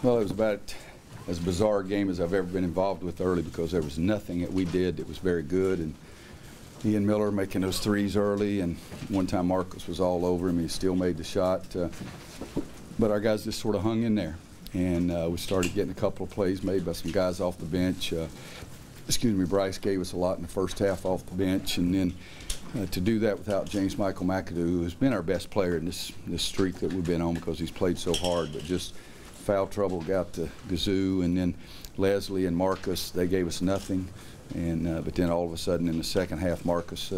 Well, it was about as bizarre a game as I've ever been involved with early, because there was nothing that we did that was very good. And Ian Miller making those threes early, and one time Marcus was all over him. He still made the shot. But our guys just sort of hung in there. And we started getting a couple of plays made by some guys off the bench. Bryce gave us a lot in the first half off the bench. And then to do that without James Michael McAdoo, who has been our best player in this streak that we've been on because he's played so hard, but just foul trouble got to Gazoo, and then Leslie and Marcus, they gave us nothing. And but then all of a sudden in the second half, Marcus,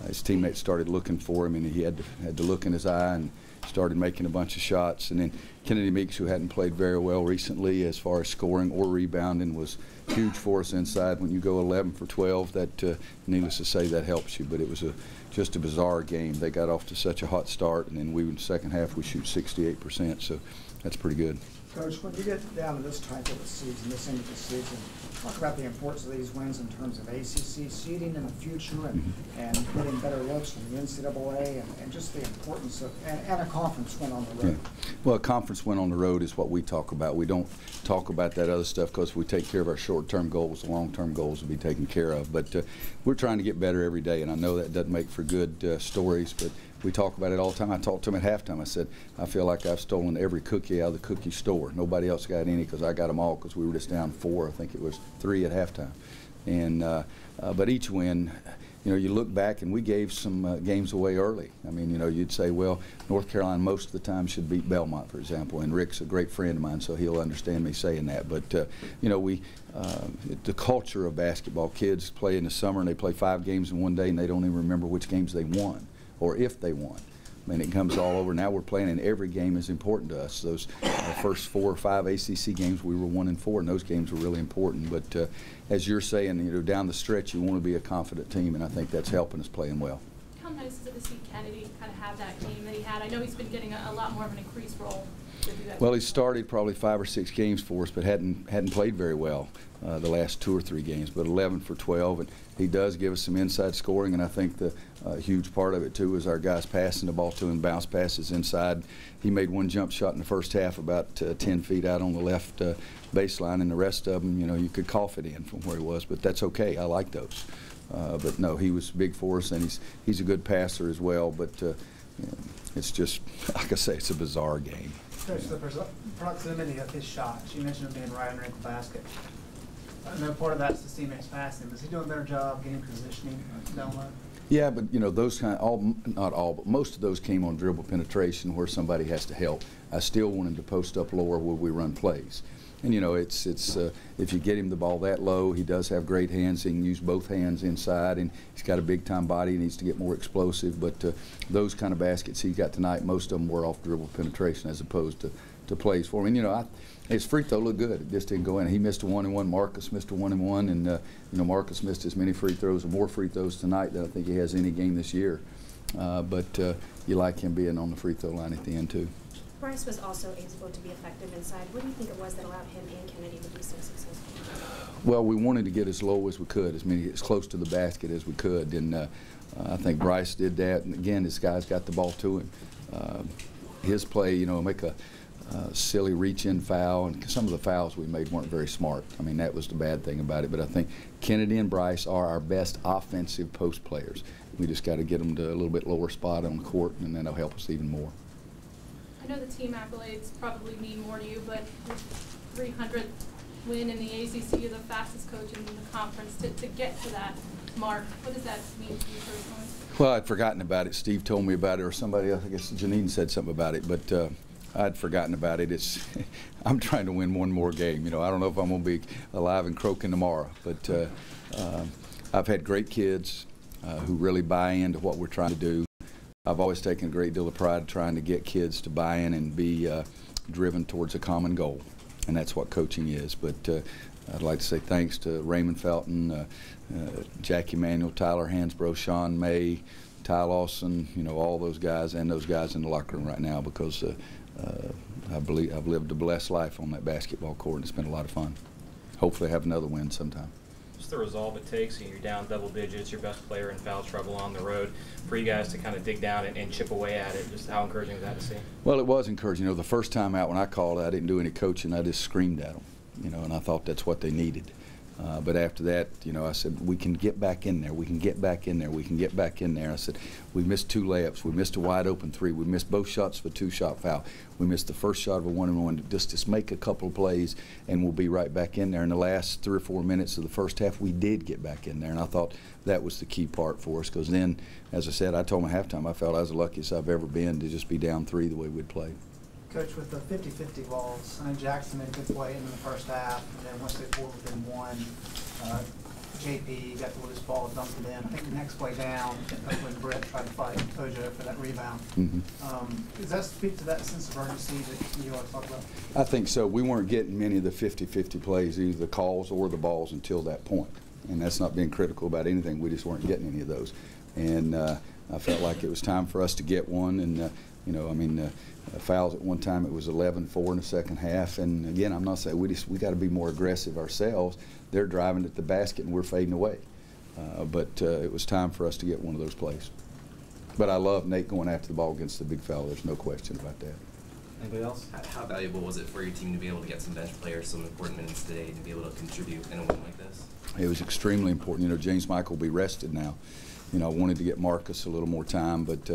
his teammates started looking for him, and he had to look in his eye and started making a bunch of shots. And then Kennedy Meeks, who hadn't played very well recently as far as scoring or rebounding, was huge for us inside. When you go 11 for 12, that needless to say, that helps you. But it was just a bizarre game. They got off to such a hot start, and then in the second half we shoot 68%, so that's pretty good. Coach, when you get down to this type of a season, this end of the season, talk about the importance of these wins in terms of ACC seeding in the future and getting better looks from the NCAA and just the importance of, and a conference win on the road. Yeah. Well, a conference win on the road is what we talk about. We don't talk about that other stuff because we take care of our short-term goals. The long-term goals will be taken care of. But we're trying to get better every day, and I know that doesn't make for good stories, but we talk about it all the time. I talked to him at halftime. I said, I feel like I've stolen every cookie out of the cookie store. Nobody else got any because I got them all because we were just down 4. I think it was 3 at halftime. And but each win, you look back and we gave some games away early. I mean, you'd say, well, North Carolina most of the time should beat Belmont, for example. And Rick's a great friend of mine, so he'll understand me saying that. But the culture of basketball, kids play in the summer and they play 5 games in one day and they don't even remember which games they won or if they won. I mean, it comes all over. Now we're playing, and every game is important to us. Those first 4 or 5 ACC games, we were 1-4, and those games were really important. But as you're saying, down the stretch, you want to be a confident team, and I think that's helping us playing well. How nice is it to see Kennedy kind of have that game that he had? I know he's been getting a lot more of an increased role. Well, he started probably 5 or 6 games for us, but hadn't played very well the last 2 or 3 games. But 11 for 12, and he does give us some inside scoring. And I think the huge part of it too is our guys passing the ball to him, bounce passes inside. He made one jump shot in the first half, about 10 feet out on the left baseline, and the rest of them, you could cough it in from where he was. But that's okay. I like those. But no, he was big for us, and he's a good passer as well. But it's just, like I say, it's a bizarre game. Coach, the proximity of his shots, you mentioned him being right under the basket. I know part of that's the teammates passing. Is he doing a better job getting positioning down low? Yeah, but those not all, but most of those came on dribble penetration where somebody has to help. I still want him to post up lower where we run plays. And it's if you get him the ball that low, he does have great hands. He can use both hands inside, and he's got a big-time body. He needs to get more explosive. But those kind of baskets he got tonight, most of them were off dribble penetration as opposed to plays for him. And his free throw looked good. It just didn't go in. He missed a 1-and-1. Marcus missed a 1-and-1, and Marcus missed as many free throws or more free throws tonight than I think he has any game this year. But you like him being on the free throw line at the end too. Bryce was also able to be effective inside. What do you think it was that allowed him and Kennedy to be so successful? Well, we wanted to get as low as we could, as close to the basket as we could, and I think Bryce did that. And again, this guy's got the ball to him. His play, make a silly reach-in foul, and some of the fouls we made weren't very smart. I mean, that was the bad thing about it. But I think Kennedy and Bryce are our best offensive post players. We just got to get them to a little bit lower spot on the court, and then they'll help us even more. I know the team accolades probably mean more to you, but 300th win in the ACC, you're the fastest coach in the conference. To get to that mark, what does that mean to you personally? Well, I'd forgotten about it. Steve told me about it, or somebody else, I guess Janine said something about it, but I'd forgotten about it. I'm trying to win one more game. I don't know if I'm going to be alive and croaking tomorrow, but I've had great kids who really buy into what we're trying to do. I've always taken a great deal of pride trying to get kids to buy in and be driven towards a common goal, and that's what coaching is. But I'd like to say thanks to Raymond Felton, Jackie Manuel, Tyler Hansbrough, Sean May, Ty Lawson, all those guys, and those guys in the locker room right now, because I believe I've lived a blessed life on that basketball court, and it's been a lot of fun. Hopefully have another win sometime. what's the resolve it takes? You're down double digits, your best player in foul trouble on the road, for you guys to kind of dig down and chip away at it. Just how encouraging was that to see? Well, it was encouraging. You know, the first time out when I called, I didn't do any coaching. I just screamed at them, you know, and I thought that's what they needed. But after that, you know, I said, we can get back in there. We can get back in there. We can get back in there. I said, we missed 2 layups. We missed a wide open 3. We missed both shots of a 2-shot foul. We missed the first shot of a 1-and-1. Just make a couple of plays, and we'll be right back in there. In the last 3 or 4 minutes of the first half, we did get back in there, and I thought that was the key part for us. Because then, as I said, I told them at halftime I felt I was the luckiest I've ever been to just be down 3 the way we'd played. Coach, with the 50-50 balls, I know Jackson made a good play in the first half, and then once they pulled within 1, JP got the loose ball, dumped it in. I think the next play down, when Brett tried to fight Tojo for that rebound. Does that speak to that sense of urgency that you want to talk about? I think so. We weren't getting many of the 50-50 plays, either the calls or the balls, until that point. And that's not being critical about anything. We just weren't getting any of those. And I felt like it was time for us to get one. And, you know, I mean, fouls at one time, it was 11-4 in the second half. And, again, I'm not saying we got to be more aggressive ourselves. They're driving at the basket and we're fading away. But it was time for us to get one of those plays. But I love Nate going after the ball against the big foul. There's no question about that. Anybody else? How valuable was it for your team to be able to get some bench players some important minutes today to be able to contribute in a win like this? It was extremely important. You know, James Michael will be rested now. You know, I wanted to get Marcus a little more time, but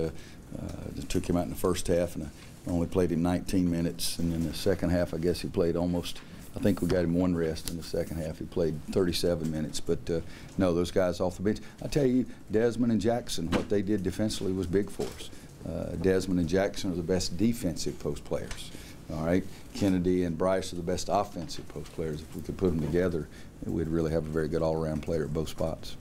just took him out in the first half, and I only played him 19 minutes. And in the second half, I guess he played almost, I think we got him 1 rest in the second half. He played 37 minutes. But, no, those guys off the bench. I tell you, Desmond and Jackson, what they did defensively was big for us. Desmond and Jackson are the best defensive post players. All right, Kennedy and Bryce are the best offensive post players. If we could put them together, we'd really have a very good all-around player at both spots.